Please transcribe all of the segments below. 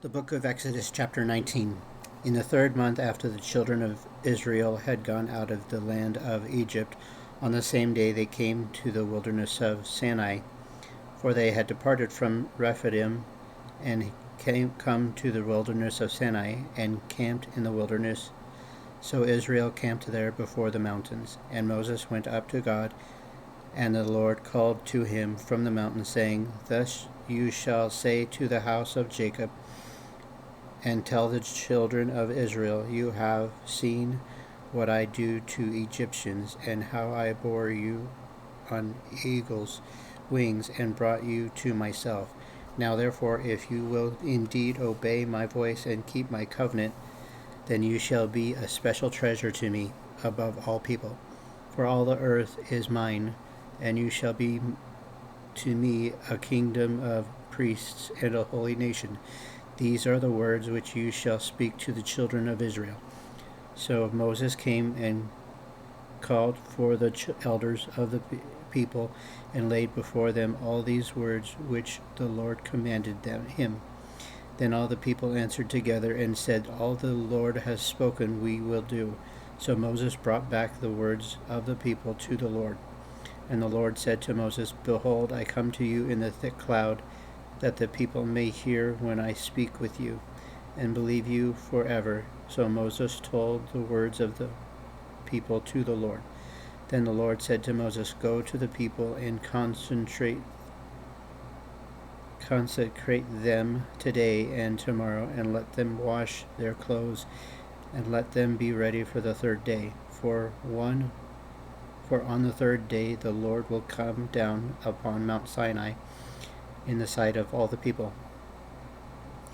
The book of Exodus, chapter 19. In the third month after the children of Israel had gone out of the land of Egypt, on the same day they came to the wilderness of Sinai, for they had departed from Rephidim and come to the wilderness of Sinai and camped in the wilderness. So Israel camped there before the mountains, and Moses went up to God, and the Lord called to him from the mountain, saying, Thus you shall say to the house of Jacob, and tell the children of Israel, You have seen what I do to Egyptians, and how I bore you on eagle's wings, and brought you to myself. Now therefore, if you will indeed obey my voice and keep my covenant, then you shall be a special treasure to me above all people. For all the earth is mine, and you shall be to me a kingdom of priests and a holy nation. These are the words which you shall speak to the children of Israel. So Moses came and called for the elders of the people, and laid before them all these words which the Lord commanded him. Then all the people answered together and said, All the Lord has spoken we will do. So Moses brought back the words of the people to the Lord. And the Lord said to Moses, Behold, I come to you in the thick cloud, that the people may hear when I speak with you, and believe you forever. So Moses told the words of the people to the Lord. Then the Lord said to Moses, Go to the people and consecrate them today and tomorrow, and let them wash their clothes, and let them be ready for the third day. For on the third day the Lord will come down upon Mount Sinai in the sight of all the people.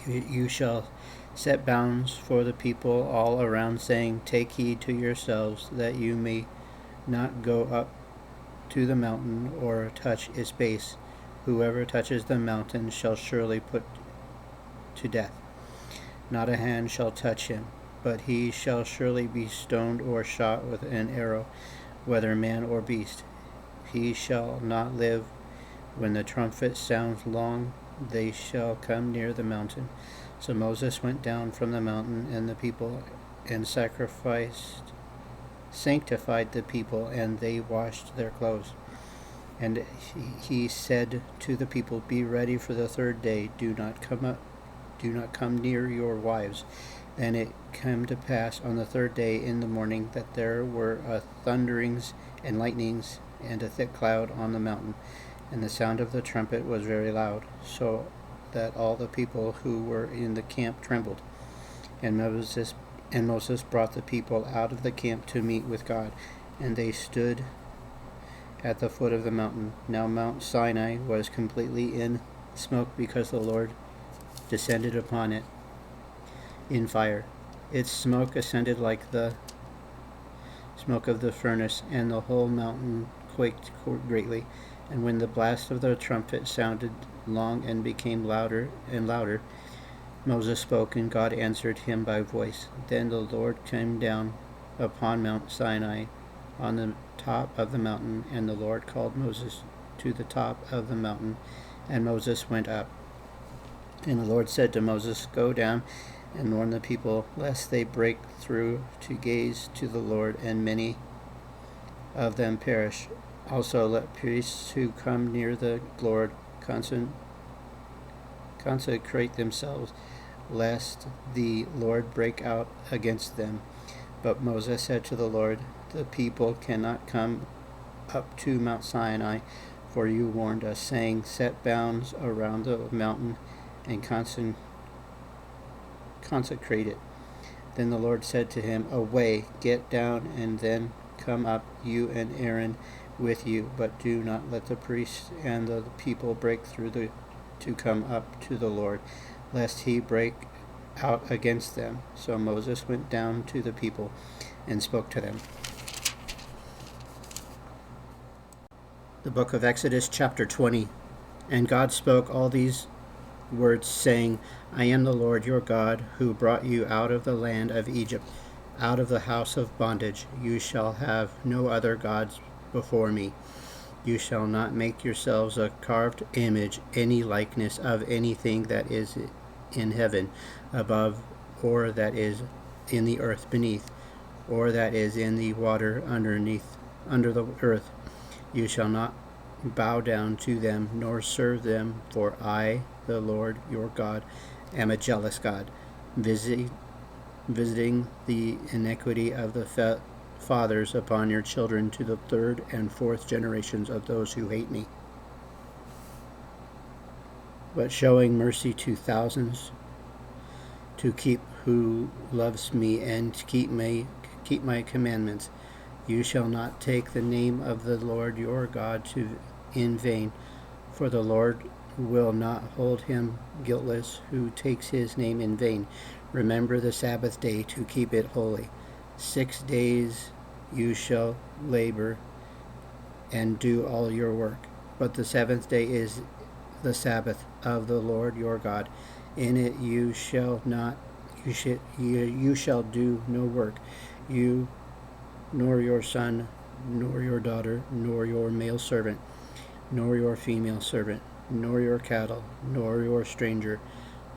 You shall set bounds for the people all around, saying, Take heed to yourselves, that you may not go up to the mountain or touch its base. Whoever touches the mountain shall surely put to death. Not a hand shall touch him, but he shall surely be stoned or shot with an arrow, whether man or beast. He shall not live. When the trumpet sounds long, they shall come near the mountain. So Moses went down from the mountain, and the people, and sanctified the people, and they washed their clothes. And he said to the people, Be ready for the third day. Do not come near your wives. Then it came to pass on the third day in the morning that there were thunderings and lightnings and a thick cloud on the mountain, and the sound of the trumpet was very loud, so that all the people who were in the camp trembled. And Moses brought the people out of the camp to meet with God, and they stood at the foot of the mountain. Now Mount Sinai was completely in smoke, because the Lord descended upon it in fire. Its smoke ascended like the smoke of the furnace, and the whole mountain quaked greatly. And when the blast of the trumpet sounded long and became louder and louder, Moses spoke, and God answered him by voice. Then the Lord came down upon Mount Sinai on the top of the mountain, and the Lord called Moses to the top of the mountain, and Moses went up. And the Lord said to Moses, Go down and warn the people, lest they break through to gaze to the Lord, and many of them perish. Also let priests who come near the Lord consecrate themselves, lest the Lord break out against them. But Moses said to the Lord, The people cannot come up to Mount Sinai, for you warned us, saying, Set bounds around the mountain and consecrate it. Then the Lord said to him, Away, get down, and then come up, you and Aaron with you, but do not let the priests and the people break through to come up to the Lord, lest he break out against them. So Moses went down to the people and spoke to them. The book of Exodus, chapter 20. And God spoke all these words, saying, I am the Lord your God, who brought you out of the land of Egypt, out of the house of bondage. You shall have no other gods before me. You shall not make yourselves a carved image, any likeness of anything that is in heaven above, or that is in the earth beneath, or that is in the water under the earth. You shall not bow down to them, nor serve them, for I, the Lord your God, am a jealous God, visiting the iniquity of the fathers upon your children to the third and fourth generations of those who hate me, but showing mercy to thousands, to keep who loves me and to keep my commandments. You shall not take the name of the Lord your God in vain, for the Lord will not hold him guiltless who takes his name in vain. Remember the Sabbath day to keep it holy. 6 days you shall labor and do all your work, but the seventh day is the Sabbath of the Lord your God. In it you shall do no work, you nor your son, nor your daughter, nor your male servant, nor your female servant, nor your cattle, nor your stranger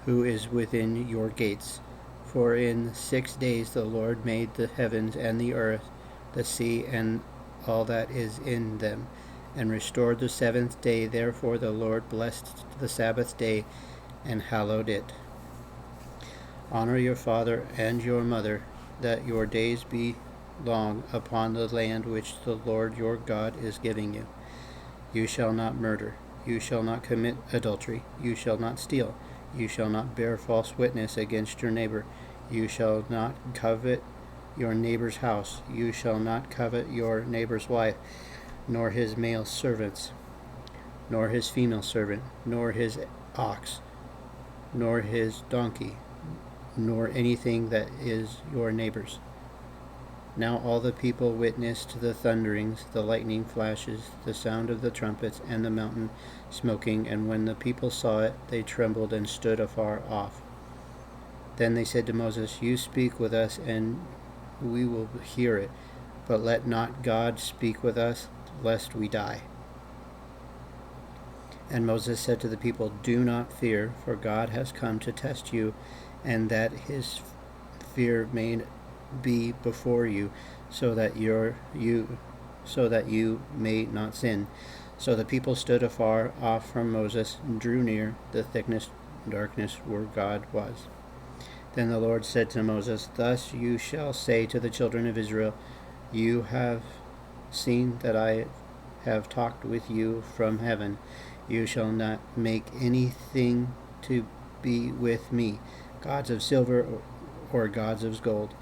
who is within your gates. For in 6 days the Lord made the heavens and the earth, the sea, and all that is in them, and restored the seventh day. Therefore the Lord blessed the Sabbath day and hallowed it. Honor your father and your mother, that your days be long upon the land which the Lord your God is giving you. You shall not murder. You shall not commit adultery. You shall not steal. You shall not bear false witness against your neighbor. You shall not covet your neighbor's house. You shall not covet your neighbor's wife, nor his male servants, nor his female servant, nor his ox, nor his donkey, nor anything that is your neighbor's. Now all the people witnessed the thunderings, the lightning flashes, the sound of the trumpets, and the mountain smoking, and when the people saw it, they trembled and stood afar off. Then they said to Moses, You speak with us, and we will hear it, but let not God speak with us, lest we die. And Moses said to the people, Do not fear, for God has come to test you, and that his fear may be before you, so that you may not sin. So the people stood afar off from Moses and drew near the thickness darkness where God was. Then the Lord said to Moses, Thus you shall say to the children of Israel, You have seen that I have talked with you from heaven. You shall not make anything to be with me, gods of silver or gods of gold.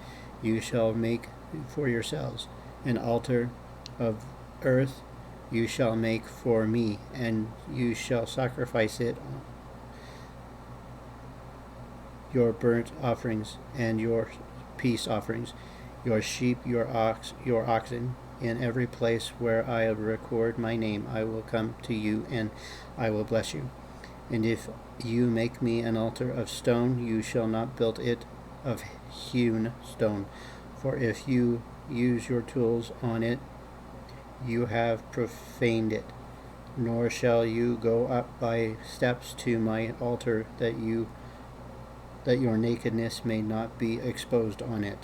You shall make for yourselves an altar of earth. You shall make for me, and you shall sacrifice it your burnt offerings and your peace offerings, your sheep, your oxen. In every place where I record my name, I will come to you, and I will bless you. And if you make me an altar of stone, you shall not build it of hewn stone. For if you use your tools on it, you have profaned it. Nor shall you go up by steps to my altar, that your nakedness may not be exposed on it.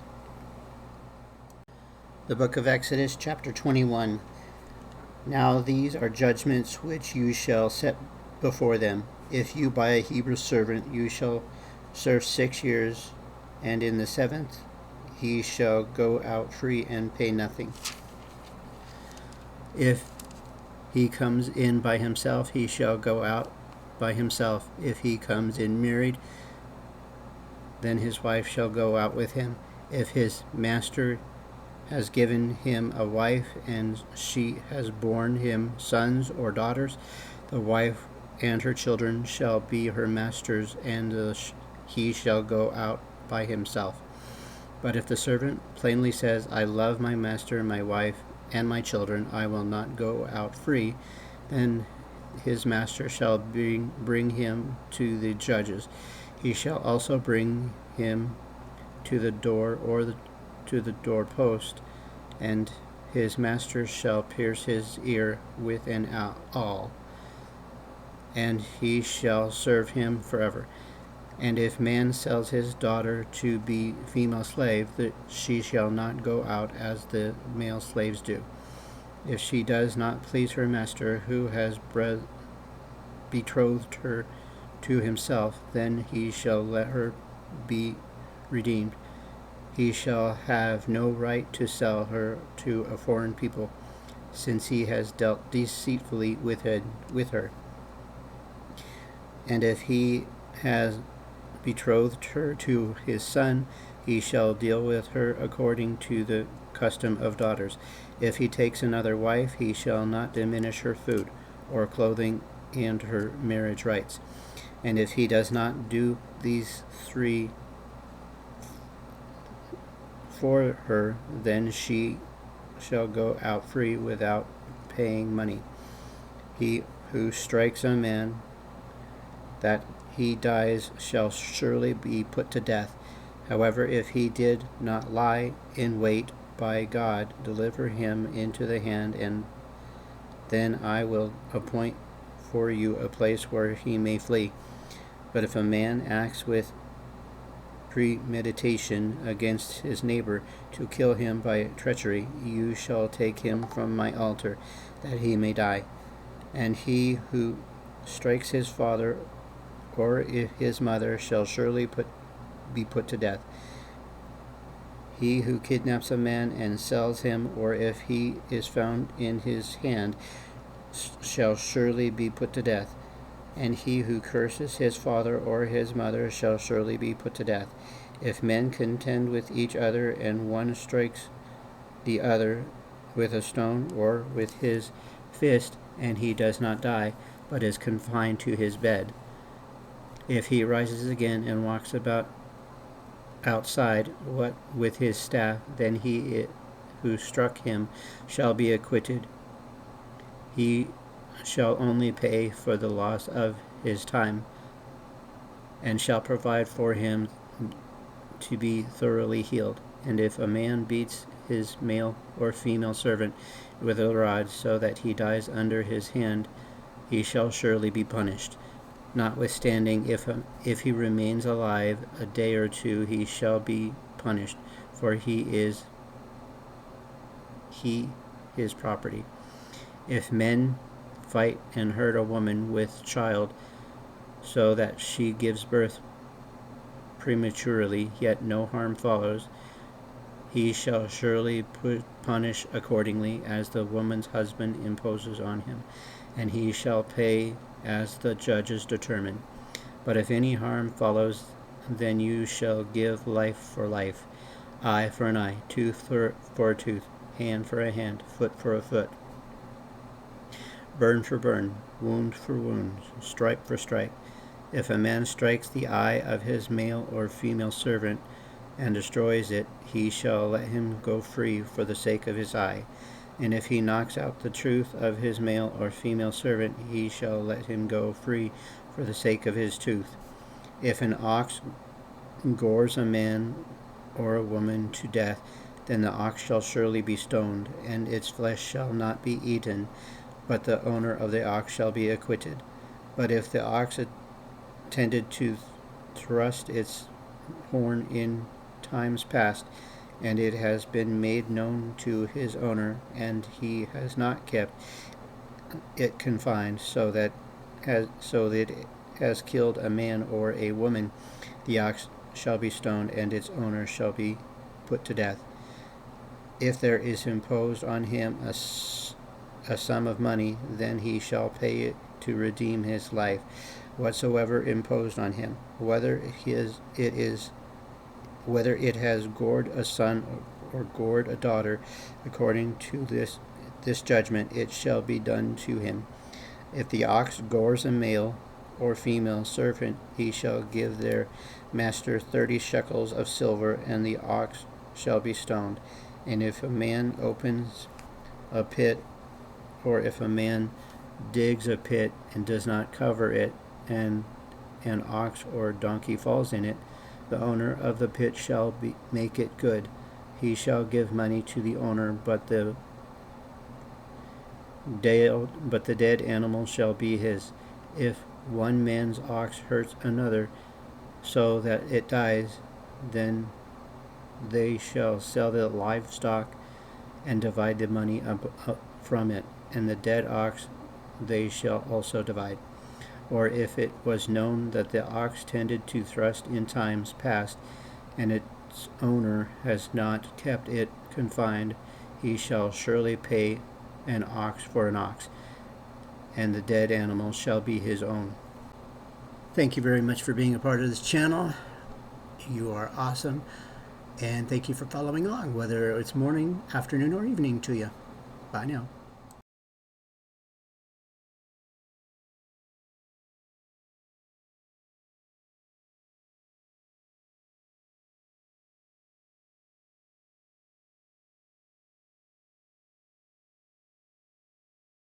The book of Exodus, chapter 21. Now these are judgments which you shall set before them. If you buy a Hebrew servant, you shall serve 6 years, and in the 7th he shall go out free and pay nothing. If he comes in by himself, he shall go out by himself. If he comes in married, then his wife shall go out with him. If his master has given him a wife, and she has borne him sons or daughters, the wife and her children shall be her master's, and he shall go out by himself. But if the servant plainly says, I love my master, my wife, and my children, I will not go out free, then his master shall bring him to the judges. He shall also bring him to the door or to the doorpost, and his master shall pierce his ear with an awl, and he shall serve him forever. And if man sells his daughter to be female slave, she shall not go out as the male slaves do. If she does not please her master, who has betrothed her to himself, then he shall let her be redeemed. He shall have no right to sell her to a foreign people, since he has dealt deceitfully with her. And if he has betrothed her to his son, he shall deal with her according to the custom of daughters. If he takes another wife, he shall not diminish her food or clothing and her marriage rights. And if he does not do these three for her, then she shall go out free without paying money. He who strikes a man that he dies shall surely be put to death. However, if he did not lie in wait, by God deliver him into the hand, and then I will appoint for you a place where he may flee. But if a man acts with premeditation against his neighbor to kill him by treachery, you shall take him from my altar, that he may die. And he who strikes his father or his mother shall surely be put to death. He who kidnaps a man and sells him, or if he is found in his hand, shall surely be put to death. And he who curses his father or his mother shall surely be put to death. If men contend with each other, and one strikes the other with a stone or with his fist, and he does not die, but is confined to his bed, if he rises again and walks about outside with his staff, then he who struck him shall be acquitted. He shall only pay for the loss of his time, and shall provide for him to be thoroughly healed. And if a man beats his male or female servant with a rod so that he dies under his hand, he shall surely be punished. Notwithstanding, if he remains alive a day or two, he shall be punished, for he is his property. If men fight and hurt a woman with child, so that she gives birth prematurely, yet no harm follows, he shall surely punish accordingly as the woman's husband imposes on him, and he shall pay as the judges determine. But if any harm follows, then you shall give life for life, eye for an eye, tooth for a tooth, hand for a hand, foot for a foot, burn for burn, wound for wound, stripe for stripe. If a man strikes the eye of his male or female servant and destroys it, he shall let him go free for the sake of his eye. And if he knocks out the tooth of his male or female servant, he shall let him go free for the sake of his tooth. If an ox gores a man or a woman to death, then the ox shall surely be stoned, and its flesh shall not be eaten, but the owner of the ox shall be acquitted. But if the ox attended to thrust its horn in times past, and it has been made known to his owner, and he has not kept it confined, so that it has killed a man or a woman, the ox shall be stoned, and its owner shall be put to death. If there is imposed on him a sum of money, then he shall pay it to redeem his life, whatsoever imposed on him, whether it has gored a son or gored a daughter, according to this judgment it shall be done to him. If the ox gores a male or female servant, he shall give their master 30 shekels of silver, and the ox shall be stoned. And if a man opens a pit, or if a man digs a pit and does not cover it, and an ox or donkey falls in it, the owner of the pit shall make it good. He shall give money to the owner, but the dead animal shall be his. If one man's ox hurts another, so that it dies, then they shall sell the livestock and divide the money up from it, and the dead ox they shall also divide. Or if it was known that the ox tended to thrust in times past, and its owner has not kept it confined, he shall surely pay an ox for an ox, and the dead animal shall be his own. Thank you very much for being a part of this channel. You are awesome. And thank you for following along, whether it's morning, afternoon, or evening to you. Bye now.